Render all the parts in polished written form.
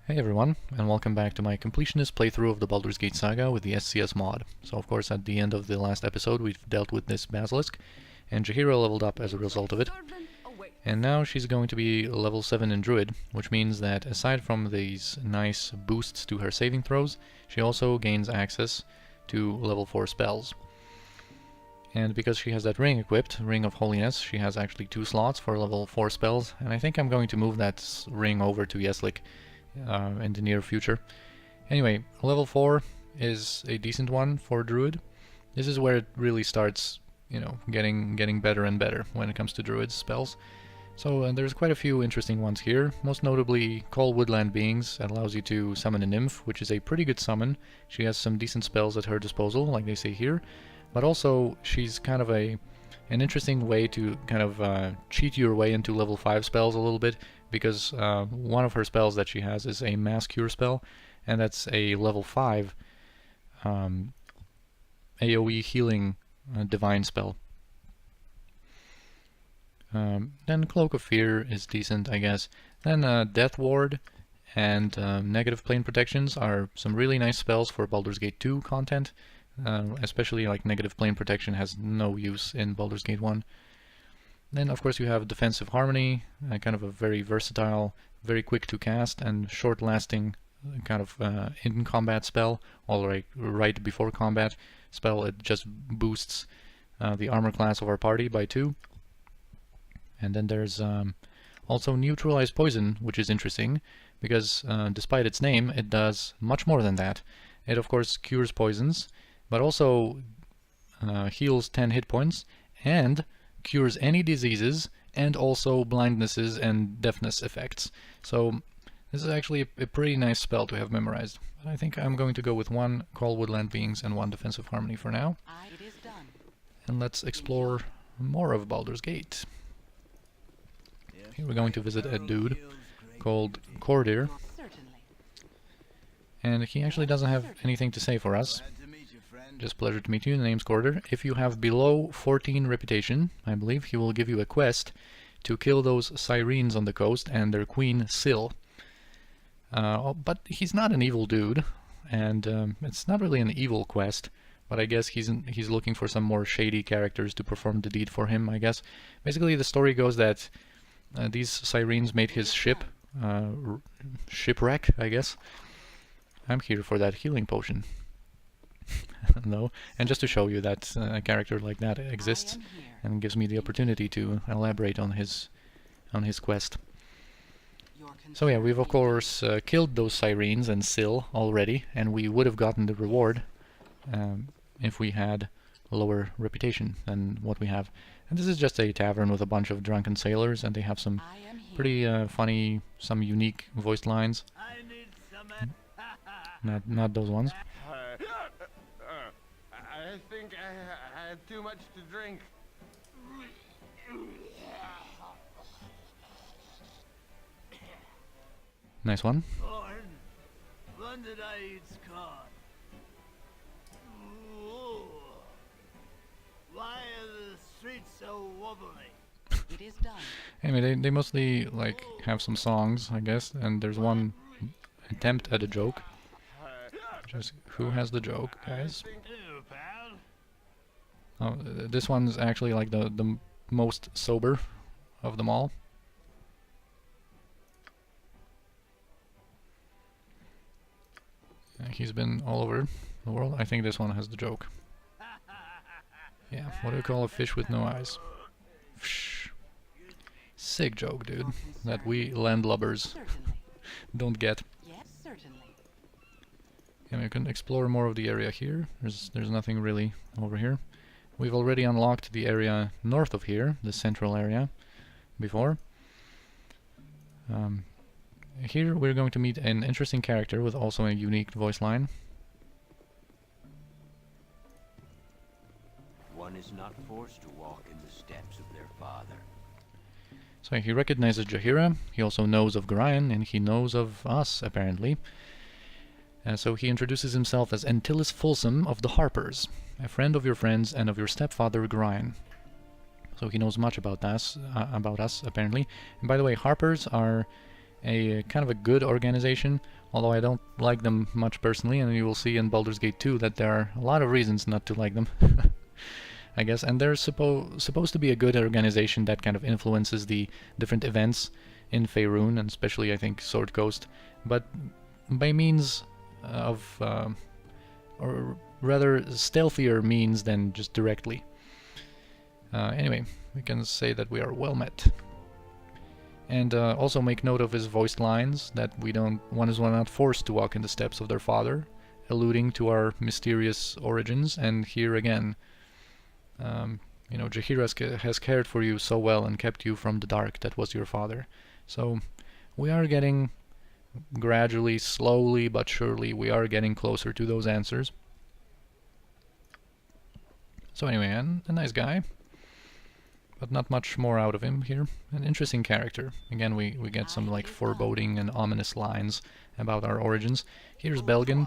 Hey everyone, and welcome back to my Completionist playthrough of the Baldur's Gate Saga with the SCS mod. So of course at the end of the last episode we've dealt with this basilisk, and Jaheira leveled up as a result of it. And now she's going to be level 7 in Druid, which means that aside from these nice boosts to her saving throws, she also gains access to level 4 spells. And because she has that ring equipped, Ring of Holiness, she has actually 2 slots for level 4 spells, and I think I'm going to move that ring over to Yeslik in the near future. Anyway, level 4 is a decent one for Druid. This is where it really starts, getting better and better when it comes to Druid's spells. So there's quite a few interesting ones here, most notably Call Woodland Beings. That allows you to summon a nymph, which is a pretty good summon. She has some decent spells at her disposal, like they say here, but also she's kind of an interesting way to kind of cheat your way into level 5 spells a little bit, because one of her spells that she has is a Mass Cure spell, and that's a level 5 AoE healing divine spell. Then Cloak of Fear is decent, I guess. Then Death Ward and Negative Plane Protections are some really nice spells for Baldur's Gate 2 content, especially like Negative Plane Protection has no use in Baldur's Gate 1. Then of course you have Defensive Harmony, kind of a very versatile, very quick to cast and short lasting kind of in combat spell, or right before combat spell. It just boosts the armor class of our party by 2. And then there's also Neutralize Poison, which is interesting, because despite its name, it does much more than that. It of course cures poisons, but also heals 10 hit points, and cures any diseases, and also blindnesses and deafness effects. So this is actually a pretty nice spell to have memorized. But I think I'm going to go with 1 Call Woodland Beings and 1 Defensive Harmony for now. And let's explore more of Baldur's Gate. Here we're going to visit a dude called Courtier, and he actually doesn't have anything to say for us. Just pleasure to meet you. The name's Courtier. If you have below 14 reputation, I believe he will give you a quest to kill those sirens on the coast and their queen Syl. But he's not an evil dude, and it's not really an evil quest. But I guess he's looking for some more shady characters to perform the deed for him, I guess. Basically, the story goes that these sirens made his ship shipwreck, I guess. I'm here for that healing potion. No, and just to show you that a character like that exists, and gives me the opportunity to elaborate on his quest. So yeah, we've of course killed those sirens and Syl already, and we would have gotten the reward if we had a lower reputation than what we have. And this is just a tavern with a bunch of drunken sailors, and they have some pretty funny, some unique voiced lines. Not those ones. I think I had too much to drink. Nice one. When did I eat Scott? Why are the streets so wobbly? It is done. Anyway, they mostly like have some songs, I guess, and there's one attempt at a joke. Just who has the joke, guys? Oh, this one's actually like the most sober of them all. He's been all over the world. I think this one has the joke. Yeah, what do we call a fish with no eyes? Psh. Sick joke, dude. That we landlubbers don't get. Yes, certainly. And we can explore more of the area here. There's nothing really over here. We've already unlocked the area north of here, the central area, before. Here we're going to meet an interesting character with also a unique voice line. One is not forced to walk in the steps of their father. So he recognizes Jaheira, he also knows of Gorion, and he knows of us, apparently. So he introduces himself as Antilles Folsom of the Harpers, a friend of your friends and of your stepfather Gorion. So he knows much about us, apparently. And by the way, Harpers are a kind of a good organization, although I don't like them much personally, and you will see in Baldur's Gate 2 that there are a lot of reasons not to like them, I guess, and they're supposed to be a good organization that kind of influences the different events in Faerun, and especially I think Sword Coast, but by means of, or rather stealthier means than just directly. Anyway, we can say that we are well met. And also make note of his voiced lines, that one is not forced to walk in the steps of their father, alluding to our mysterious origins. And here again, you know, Jaheira has cared for you so well and kept you from the dark that was your father. So we are getting gradually, slowly but surely, we are getting closer to those answers. So anyway, a nice guy, but not much more out of him here. An interesting character. Again, we get some like foreboding and ominous lines about our origins. Here's Belgian.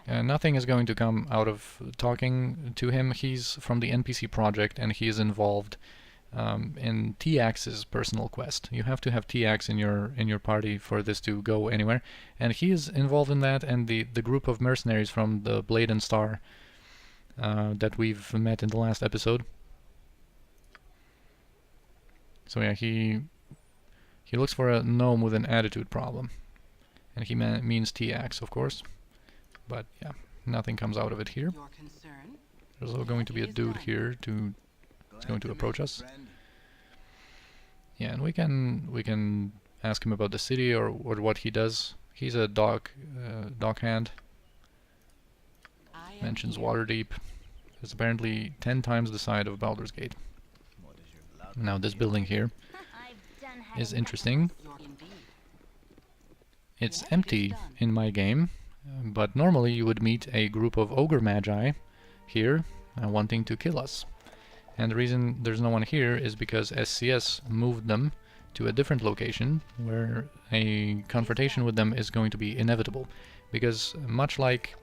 Nothing is going to come out of talking to him. He's from the NPC Project, and he is involved in T-Axe's personal quest. You have to have T-Axe in your party for this to go anywhere, and he is involved in that, and the group of mercenaries from the Blade and Star that we've met in the last episode. So yeah, he looks for a gnome with an attitude problem, and he means T-Axe, of course. But yeah, nothing comes out of it here. There's also going to be a dude here is going to approach us. Yeah, and we can ask him about the city or what he does. He's a dock hand. Mentions Waterdeep. It's apparently 10 times the size of Baldur's Gate. Now this building here is interesting. It's empty in my game, but normally you would meet a group of ogre magi here wanting to kill us. And the reason there's no one here is because SCS moved them to a different location where a confrontation with them is going to be inevitable. Because much like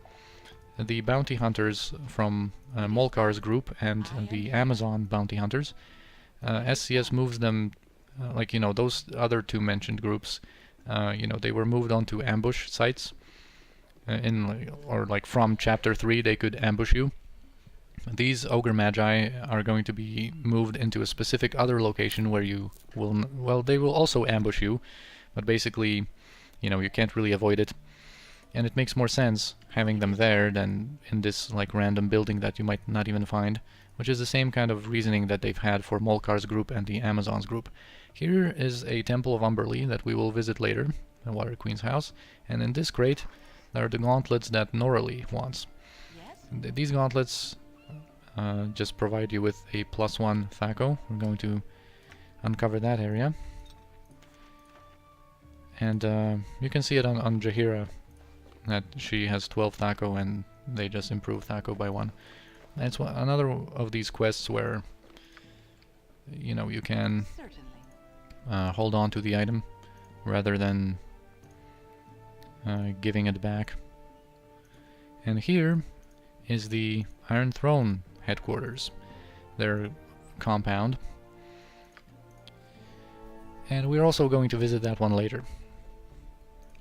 the bounty hunters from Molkar's group and the Amazon bounty hunters, SCS moves them, like, you know, those other two mentioned groups, you know, they were moved onto ambush sites, or like from chapter 3 they could ambush you. These ogre magi are going to be moved into a specific other location where you will, well, they will also ambush you, but basically, you know, you can't really avoid it. And it makes more sense having them there than in this like random building that you might not even find, which is the same kind of reasoning that they've had for Molkar's group and the Amazon's group. Here is a Temple of Umberlee that we will visit later, the Water Queen's house, and in this crate there are the gauntlets that Noralee wants. These gauntlets just provide you with a +1 THAC0. We're going to uncover that area. And you can see it on Jaheira, that she has 12 THAC0 and they just improve THAC0 by 1. And it's another of these quests where, you know, you can hold on to the item rather than giving it back. And here is the Iron Throne headquarters, their compound. And we're also going to visit that one later.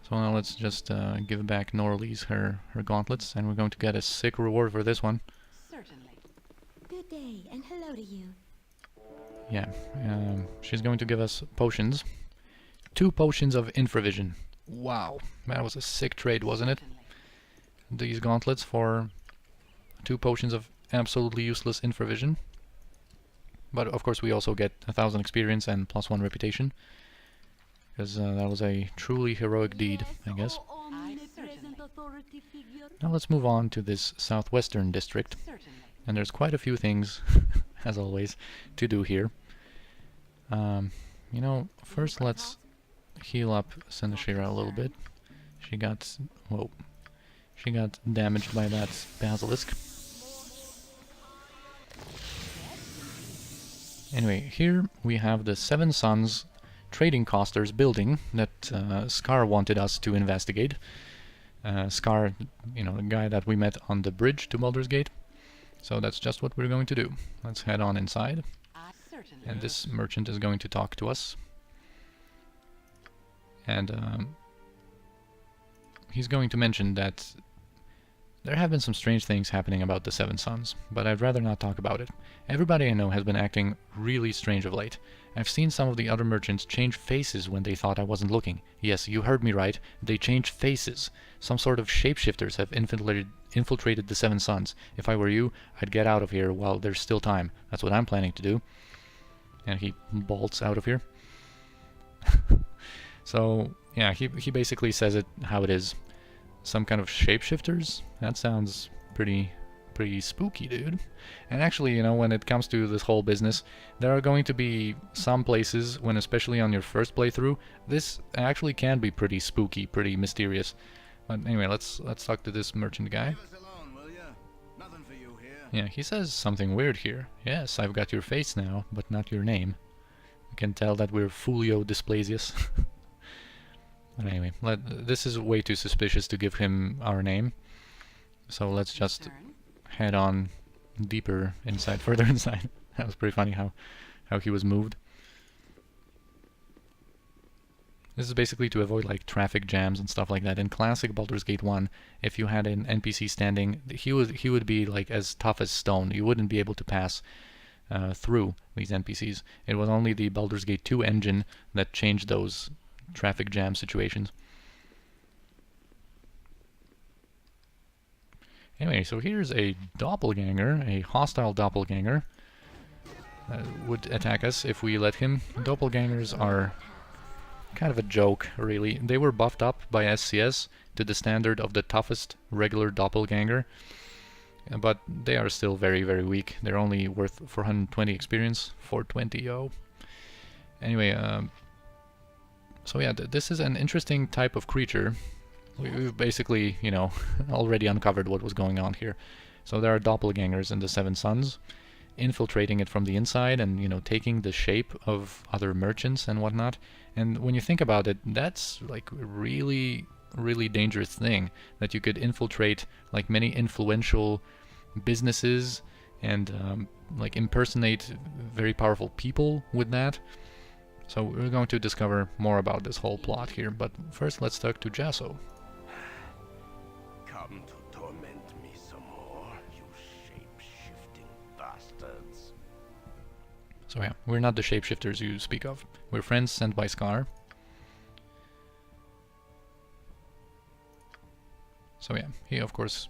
So now let's just give back Noralee's her gauntlets, and we're going to get a sick reward for this one. Certainly. Good day, and hello to you. Yeah, she's going to give us potions. 2 potions of infravision. Wow, that was a sick trade, wasn't it? These gauntlets for 2 potions of absolutely useless infravision. But of course we also get 1,000 experience and +1 reputation. Because that was a truly heroic deed, I guess. Now let's move on to this southwestern district. And there's quite a few things, as always, to do here. You know, first let's heal up Senashira a little bit. She got, whoa, she got damaged by that basilisk. Anyway, here we have the Seven Sons Trading Costers building that Scar wanted us to investigate. Scar, you know, the guy that we met on the bridge to Baldur's Gate. So that's just what we're going to do. Let's head on inside. And this merchant is going to talk to us. And he's going to mention that there have been some strange things happening about the Seven Sons, but I'd rather not talk about it. Everybody I know has been acting really strange of late. I've seen some of the other merchants change faces when they thought I wasn't looking. Yes, you heard me right. They changed faces. Some sort of shapeshifters have infiltrated the Seven Sons. If I were you, I'd get out of here while there's still time. That's what I'm planning to do. And he bolts out of here. So, yeah, he basically says it how it is. Some kind of shapeshifters? That sounds pretty spooky, dude. And actually, you know, when it comes to this whole business, there are going to be some places when, especially on your first playthrough, this actually can be pretty spooky, pretty mysterious. But anyway, let's talk to this merchant guy. Leave us alone, will ya? Nothing for you here. Yeah, he says something weird here. Yes, I've got your face now, but not your name. You can tell that we're Fulio Dysplasius. But anyway, this is way too suspicious to give him our name. So let's just Concern? head on deeper inside, further inside. That was pretty funny how he was moved. This is basically to avoid like traffic jams and stuff like that. In classic Baldur's Gate 1, if you had an NPC standing, he would be like as tough as stone. You wouldn't be able to pass through these NPCs. It was only the Baldur's Gate 2 engine that changed those traffic jam situations. Anyway, so here's a doppelganger, a hostile doppelganger. Would attack us if we let him. Doppelgangers are kind of a joke, really. They were buffed up by SCS to the standard of the toughest regular doppelganger, but they are still very, very weak. They're only worth 420 experience. 420, yo. Anyway, so yeah, this is an interesting type of creature. We've basically, you know, already uncovered what was going on here. So there are doppelgangers in the Seven Sons, infiltrating it from the inside and, you know, taking the shape of other merchants and whatnot. And when you think about it, that's like a really, really dangerous thing, that you could infiltrate like many influential businesses and like impersonate very powerful people with that. So we're going to discover more about this whole plot here, but first let's talk to Jasso. Come to torment me some more, you shape-shifting bastards. So yeah, we're not the shapeshifters you speak of. We're friends sent by Scar. So yeah, he of course,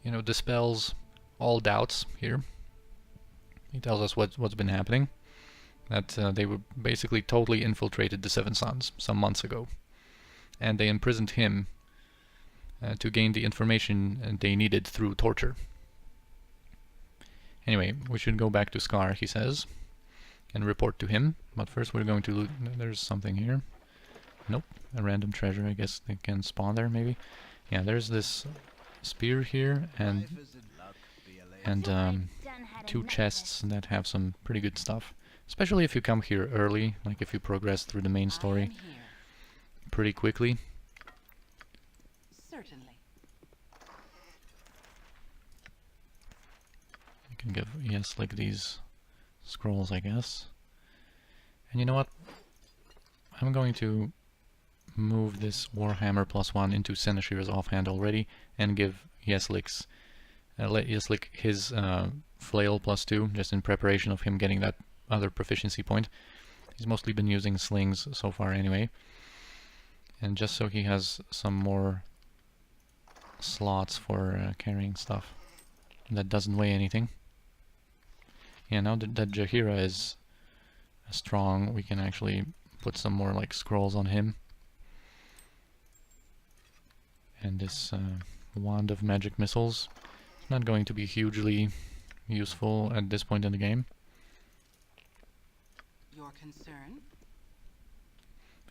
you know, dispels all doubts here. He tells us what's been happening. That they were basically totally infiltrated the Seven Sons some months ago. And they imprisoned him to gain the information they needed through torture. Anyway, we should go back to Scar, he says, and report to him. But first we're going to loot. There's something here. Nope, a random treasure. I guess they can spawn there, maybe. Yeah, there's this spear here, and two chests that have some pretty good stuff. Especially if you come here early, like if you progress through the main story pretty quickly. Certainly. You can give, yes, like these scrolls, I guess. And you know what? I'm going to move this Warhammer +1 into Senashir's offhand already and give Yeslik his flail +2, just in preparation of him getting that other proficiency point. He's mostly been using slings so far anyway. And just so he has some more slots for carrying stuff that doesn't weigh anything. Yeah, now that Jaheira is strong, we can actually put some more like scrolls on him. And this wand of magic missiles is not going to be hugely useful at this point in the game. Your concern?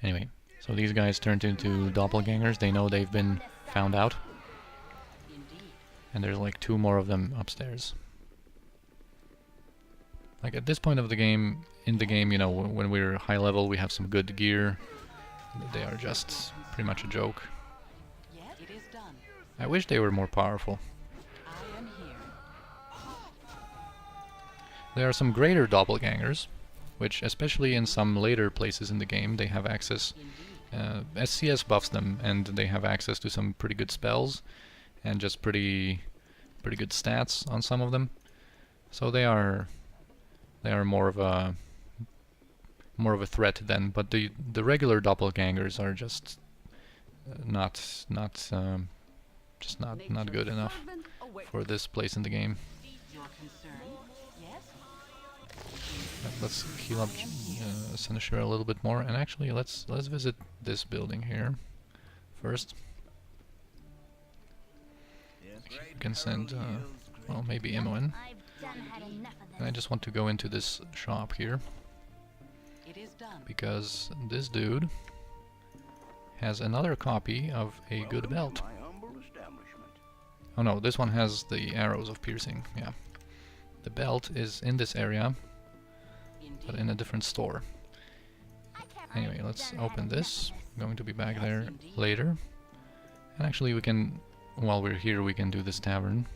Anyway, so these guys turned into doppelgangers. They know they've been found out. Indeed. And there's like 2 more of them upstairs. Like at this point of the game, in the game, you know, when we're high level, we have some good gear. They are just pretty much a joke. Yes, it is done. I wish they were more powerful. I am here. There are some greater doppelgangers. which especially in some later places in the game they have access. SCS buffs them, and they have access to some pretty good spells and just pretty good stats on some of them. So they are more of a threat then. But the regular doppelgangers are just not good enough for this place in the game. Your concern? Yes? Let's heal up Sinashira a little bit more, and actually let's visit this building here first. We can send well, maybe Imoen. And I just want to go into this shop here It is done. because this dude has another copy of a good belt. My humble establishment. Oh no, this one has the arrows of piercing. Yeah, the belt is in this area, but in a different store. Anyway, let's open this. I'm going to be back there later. And actually we can, while we're here, we can do this tavern.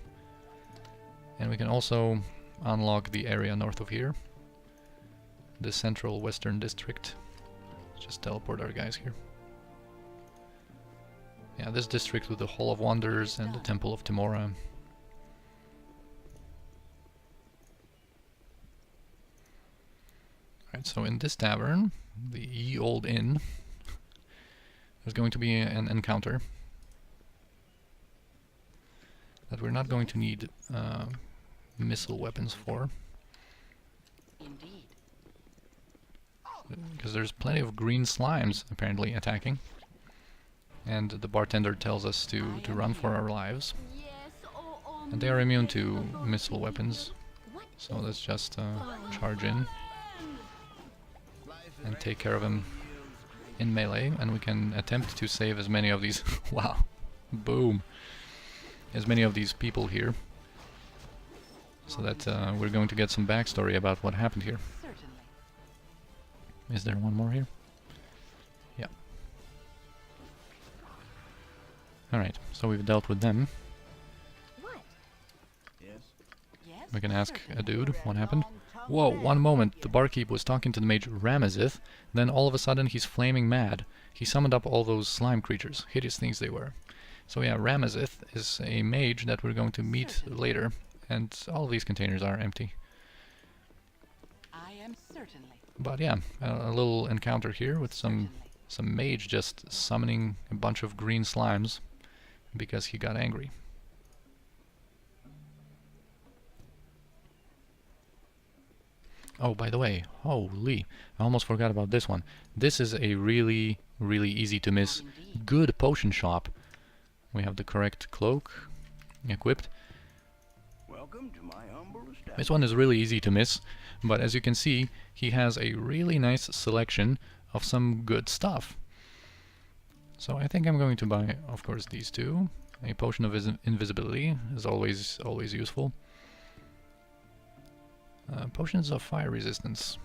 And we can also unlock the area north of here. The central western district. Let's just teleport our guys here. Yeah, this district with the Hall of Wonders and the Temple of Timora. Alright, so in this tavern, the Ye Old Inn, there's going to be an encounter that we're not going to need missile weapons for, Indeed. because there's plenty of green slimes apparently attacking, and the bartender tells us to run for our lives, and they are immune to missile weapons, so let's just charge in and take care of him in melee, and we can attempt to save as many of these wow, boom, as many of these people here, so that we're going to get some backstory about what happened here. Certainly. Is there one more here? Yeah. Alright, so we've dealt with them. Yes? We can ask a certainly. dude what happened. Whoa, one moment, the barkeep was talking to the mage Ramazith, then all of a sudden he's flaming mad. He summoned up all those slime creatures, hideous things they were. So yeah, Ramazith is a mage that we're going to meet later, and all of these containers are empty. I am certainly. But yeah, a little encounter here with some mage just summoning a bunch of green slimes because he got angry. Oh, by the way, holy, I almost forgot about this one. This is a really easy to miss good potion shop. We have the correct cloak equipped. Welcome to my humble establishment. This one is really easy to miss, but as you can see, he has a really nice selection of some good stuff. So I think I'm going to buy, of course, these two. A potion of invisibility is always useful. Potions of fire resistance.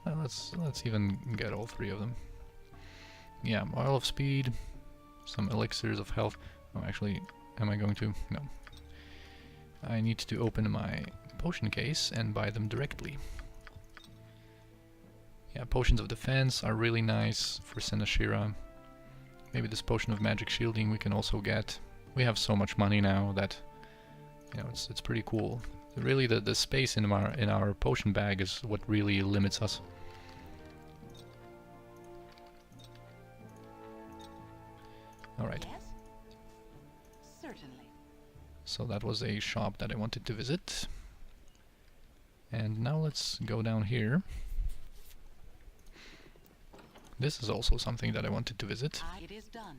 Let's even get all three of them. Yeah, oil of speed, some elixirs of health. Oh, actually, am I going to? No. I need to open my potion case and buy them directly. Yeah, potions of defense are really nice for Sinashira. Maybe this potion of magic shielding we can also get. We have so much money now that, you know, it's pretty cool. Really, the space in our potion bag is what really limits us. All right. Yes? Certainly. So that was a shop that I wanted to visit. And now let's go down here. This is also something that I wanted to visit. It is done.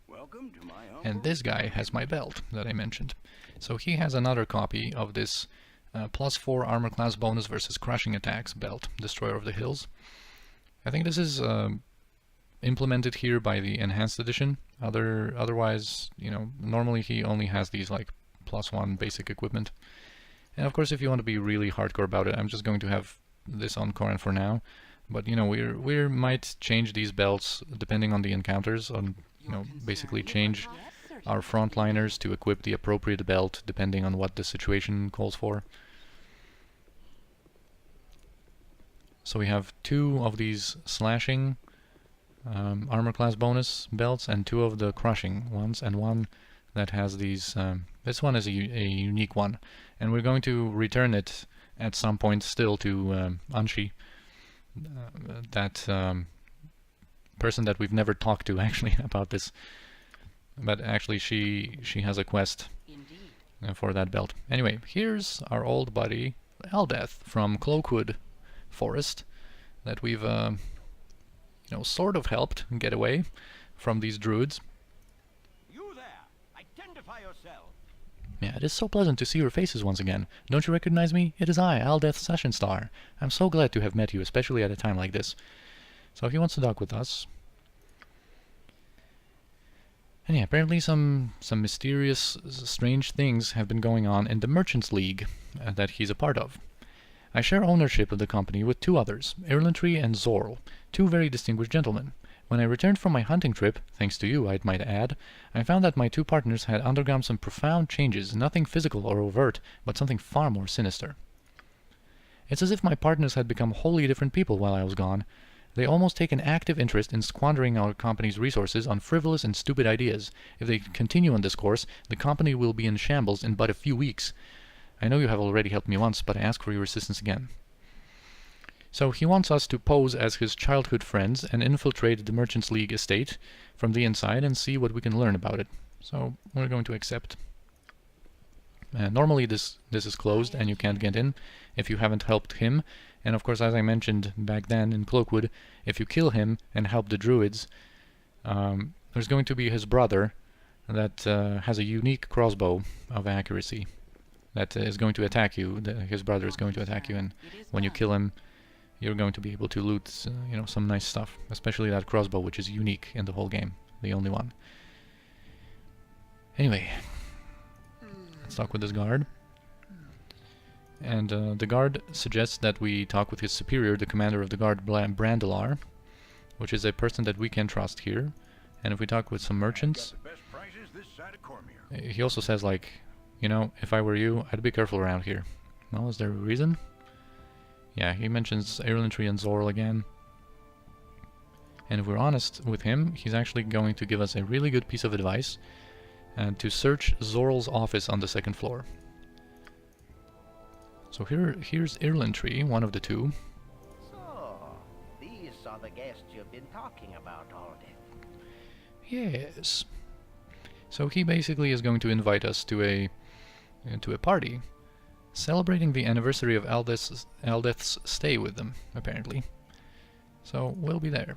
Welcome to my humble And this guy has my belt that I mentioned. So he has another copy of this +4 armor class bonus versus crushing attacks belt, Destroyer of the Hills. I think this is implemented here by the enhanced edition. Otherwise, you know, normally he only has these like +1 basic equipment. And of course, if you want to be really hardcore about it, I'm just going to have this on Corin for now. But you know, we might change these belts depending on the encounters, on, you know, basically change our frontliners to equip the appropriate belt depending on what the situation calls for. So we have 2 of these slashing armor class bonus belts and 2 of the crushing ones, and 1 that has these. This one is a unique one, and we're going to return it at some point still to Anshi, that person that we've never talked to actually about this, but actually she has a quest for that belt. Anyway, here's our old buddy Aldeath from Cloakwood Forest that we've you know, sort of helped get away from these druids. You there! Identify yourself! Yeah, it is so pleasant to see your faces once again. Don't you recognize me? It is I, Aldeath Session Star. I'm so glad to have met you, especially at a time like this. So he wants to talk with us. And yeah, apparently some mysterious, strange things have been going on in the Merchants League that he's a part of. I share ownership of the company with 2 others, Erlantry and Zorl, 2 very distinguished gentlemen. When I returned from my hunting trip, thanks to you, I might add, I found that my 2 partners had undergone some profound changes, nothing physical or overt, but something far more sinister. It's as if my partners had become wholly different people while I was gone. They almost take an active interest in squandering our company's resources on frivolous and stupid ideas. If they continue on this course, the company will be in shambles in but a few weeks. I know you have already helped me once, but I ask for your assistance again. So he wants us to pose as his childhood friends and infiltrate the Merchants League estate from the inside and see what we can learn about it. So we're going to accept. Normally this is closed and you can't get in if you haven't helped him. And of course, as I mentioned back then in Cloakwood, if you kill him and help the druids, there's going to be his brother that has a unique crossbow of accuracy that is going to attack you. His brother is going to attack you, and when you kill him, you're going to be able to loot you know, some nice stuff, especially that crossbow, which is unique in the whole game, the only one. Anyway, let's talk with this guard. And the guard suggests that we talk with his superior, the commander of the guard, Brandlar, which is a person that we can trust here. And if we talk with some merchants, he also says, like, you know, if I were you, I'd be careful around here. Well, is there a reason? Yeah, he mentions Erlantry and Zorl again. And if we're honest with him, he's actually going to give us a really good piece of advice, and to search Zorl's office on the 2nd floor. So here's Erlantry, one of the 2. So, these are the guests you've been talking about all day. Yes. So he basically is going to invite us to a party celebrating the anniversary of Aldeath's stay with them, apparently. So we'll be there.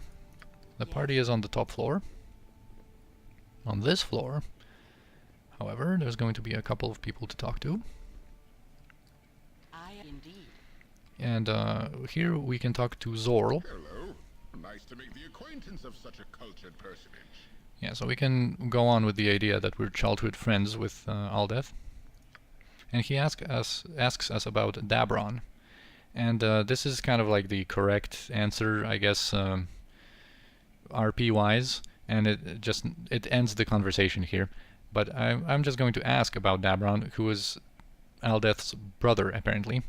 The party is on the top floor. On this floor, however, there's going to be a couple of people to talk to. Indeed. And here we can talk to Zorl. Hello. Nice to make the acquaintance of such a cultured personage. Yeah, so we can go on with the idea that we're childhood friends with Aldeath. And he asks us about Dabron. And this is kind of like the correct answer, I guess, RP-wise. And it ends the conversation here. But I'm just going to ask about Dabron, who is Aldeath's brother, apparently.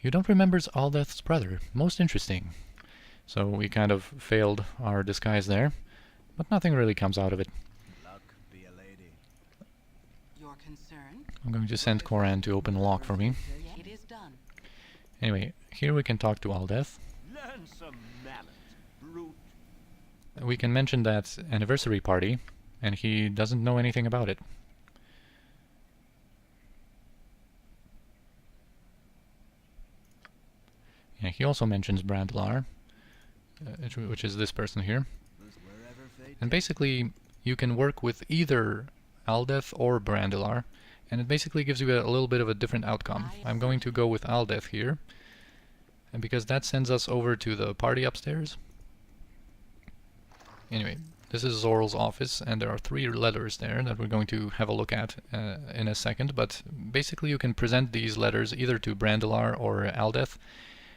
You don't remember Aldeath's brother. Most interesting. So we kind of failed our disguise there, but nothing really comes out of it. Luck be a lady. Your concern? I'm going to send Koran to open the lock for me. It is done. Anyway, here we can talk to Aldeath. Learn some manners, brute. We can mention that anniversary party, and he doesn't know anything about it. Yeah, he also mentions Brandlar, which is this person here. And basically, you can work with either Aldeath or Brandlar, and it basically gives you a little bit of a different outcome. I'm going to go with Aldeath here, and because that sends us over to the party upstairs. Anyway, this is Zorl's office, and there are 3 letters there that we're going to have a look at in a second, but basically you can present these letters either to Brandlar or Aldeath.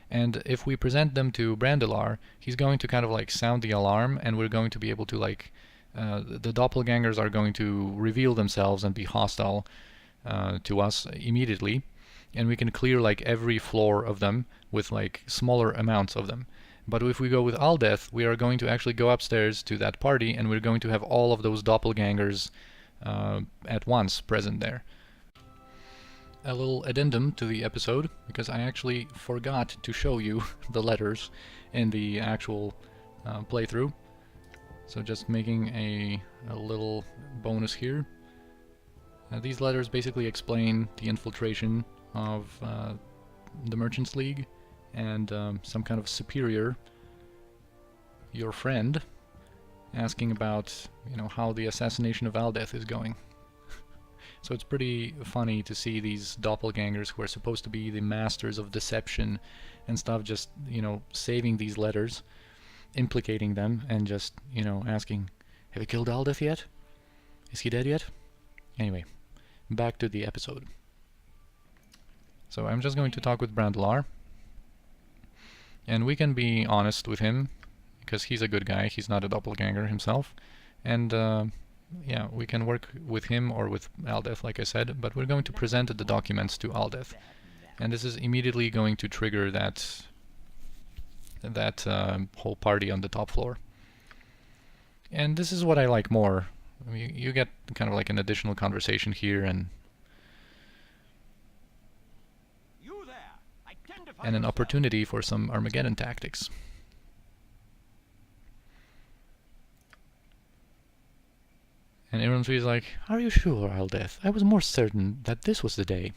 And if we present them to Brandlar, he's going to kind of like sound the alarm, and we're going to be able to like, the doppelgangers are going to reveal themselves and be hostile to us immediately. and we can clear like every floor of them with like smaller amounts of them. But if we go with Aldeath, we are going to actually go upstairs to that party, and we're going to have all of those doppelgangers at once present there. A little addendum to the episode, because I actually forgot to show you the letters in the actual playthrough. So just making a little bonus here. These letters basically explain the infiltration of the Merchants League and some kind of superior, your friend, asking about, you know, how the assassination of Aldeath is going. So it's pretty funny to see these doppelgangers who are supposed to be the masters of deception and stuff just, you know, saving these letters, implicating them, and just, you know, asking, have you killed Aldeath yet? Is he dead yet? Anyway, back to the episode. So I'm just going to talk with Brandlar, and we can be honest with him, because he's a good guy, he's not a doppelganger himself, and yeah, we can work with him or with Aldeath, like I said, but we're going to present the documents to Aldeath, and this is immediately going to trigger that whole party on the top floor. And this is what I like more. I mean, you get kind of like an additional conversation here, and an opportunity for some Armageddon tactics. And everyone's like, are you sure, Aldeath? I was more certain that this was the day.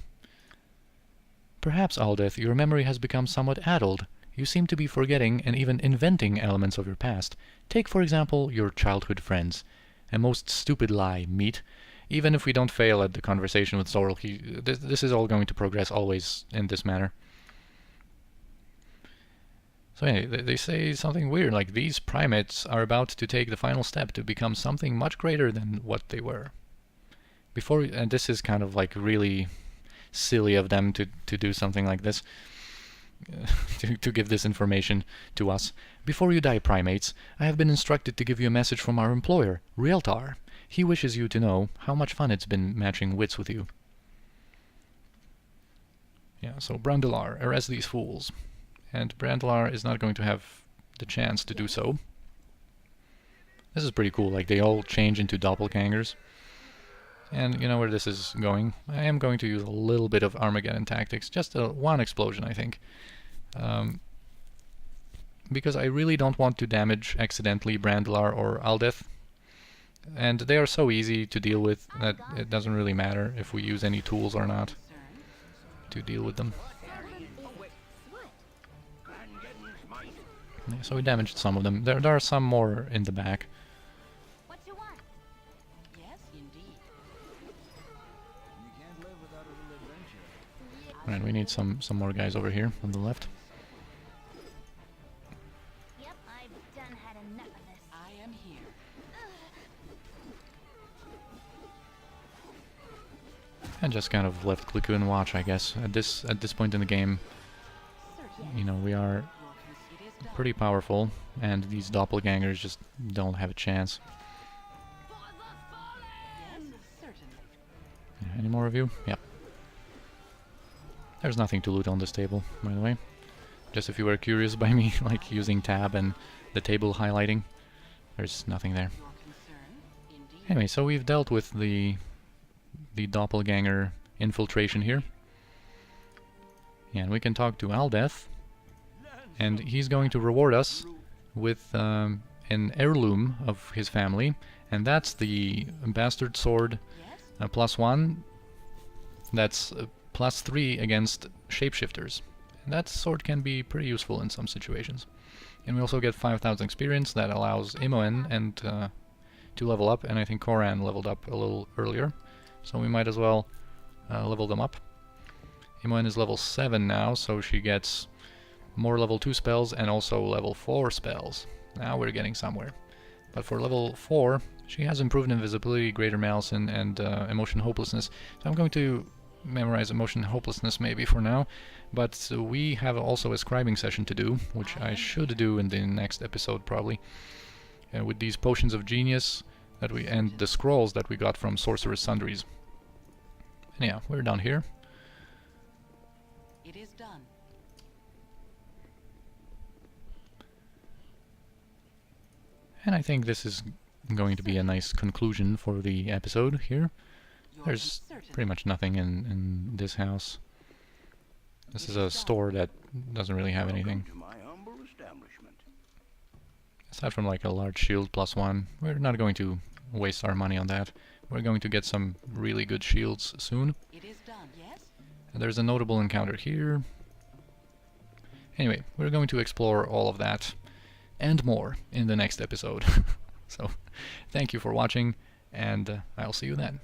Perhaps, Aldeath, your memory has become somewhat addled. You seem to be forgetting and even inventing elements of your past. Take, for example, your childhood friends. A most stupid lie, meat. Even if we don't fail at the conversation with Sorrel, this is all going to progress always in this manner. So anyway, they say something weird, like these primates are about to take the final step to become something much greater than what they were. And this is kind of like really silly of them to do something like this, to give this information to us. Before you die, primates, I have been instructed to give you a message from our employer, Realtar. He wishes you to know how much fun it's been matching wits with you. Yeah, so Brandlar, arrest these fools. And Brandlar is not going to have the chance to do so. This is pretty cool, like they all change into doppelgangers. And you know where this is going. I am going to use a little bit of Armageddon Tactics, just one explosion, I think. Because I really don't want to damage accidentally Brandlar or Aldeath. And they are so easy to deal with that it doesn't really matter if we use any tools or not to deal with them. Yeah, so we damaged some of them. There are some more in the back. What you want? Yes, indeed. You can't live without a little adventure. Alright, we need some more guys over here on the left. Yep, I've done had enough of this. I am here. And just kind of left click and watch, I guess. At this point in the game, you know, we are It is done. pretty powerful, and these doppelgangers just don't have a chance. Yes, certainly. Yeah, any more of you? Yep. There's nothing to loot on this table, by the way. Just if you were curious by me, like using tab and the table highlighting, there's nothing there. Your concern, indeed. Anyway, so we've dealt with the doppelganger infiltration here. And we can talk to Aldeath, and he's going to reward us with an heirloom of his family, and that's the bastard sword Yes? +1. That's +3 against shapeshifters. And that sword can be pretty useful in some situations. And we also get 5,000 experience that allows Imoen and to level up, and I think Koran leveled up a little earlier, so we might as well level them up. Imoen is level 7 now, so she gets more level 2 spells and also level 4 spells. Now we're getting somewhere. But for level 4, she has improved invisibility, greater malice, and emotion hopelessness. So I'm going to memorize emotion hopelessness maybe for now. But we have also a scribing session to do, which I should do in the next episode probably. With these potions of genius that and the scrolls that we got from Sorcerer's Sundries. And yeah, we're down here. is done. And I think this is going to be a nice conclusion for the episode here. Your There's certainty. pretty much nothing in this house. This is a store that doesn't really have anything. Welcome to my humble establishment. Aside from like a large shield +1, we're not going to waste our money on that. We're going to get some really good shields soon. It is done, yes? And there's a notable encounter here. Anyway, we're going to explore all of that and more in the next episode. So, thank you for watching, and I'll see you then.